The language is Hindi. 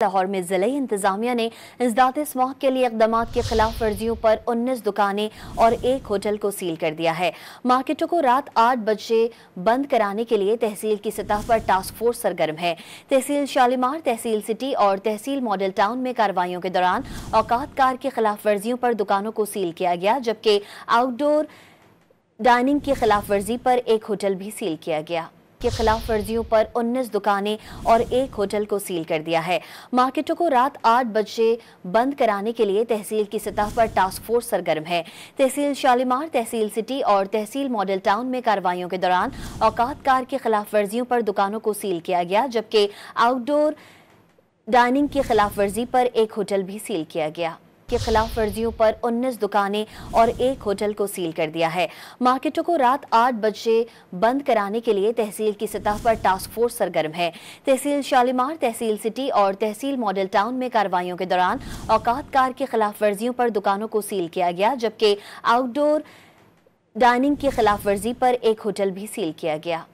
लाहौर में जिले इंतजामिया ने इंसदाद स्मॉग के लिए इकदाम की खिलाफ वर्जियों पर 19 दुकानें और एक होटल को सील कर दिया है। मार्केटों को रात 8 बजे बंद कराने के लिए तहसील की सतह पर टास्क फोर्स सरगर्म है। तहसील शालीमार, तहसील सिटी और तहसील मॉडल टाउन में कार्रवाइयों के दौरान औकातकार की खिलाफ वर्जियों पर दुकानों को सील किया गया, जबकि आउटडोर डाइनिंग की खिलाफ वर्जी पर एक होटल भी सील किया गया। के खिलाफ वर्जियों पर 19 दुकानें और एक होटल को सील कर दिया है। मार्केटों को रात 8 बजे बंद कराने के लिए तहसील की सतह पर टास्क फोर्स सरगर्म है। तहसील शालीमार, तहसील सिटी और तहसील मॉडल टाउन में कार्रवाइयों के दौरान औकातकार की खिलाफ वर्जियों पर दुकानों को सील किया गया, जबकि आउटडोर डाइनिंग की खिलाफ वर्जी पर एक होटल भी सील किया गया। के खिलाफ वर्जियों पर 19 दुकानें और एक होटल को सील कर दिया है। मार्केटों को रात 8 बजे बंद कराने के लिए तहसील की सतह पर टास्क फोर्स सरगर्म है। तहसील शालीमार, तहसील सिटी और तहसील मॉडल टाउन में कार्रवाइयों के दौरान औकातकार की खिलाफ वर्जियों पर दुकानों को सील किया गया, जबकि आउटडोर डाइनिंग की खिलाफ वर्जी पर एक होटल भी सील किया गया।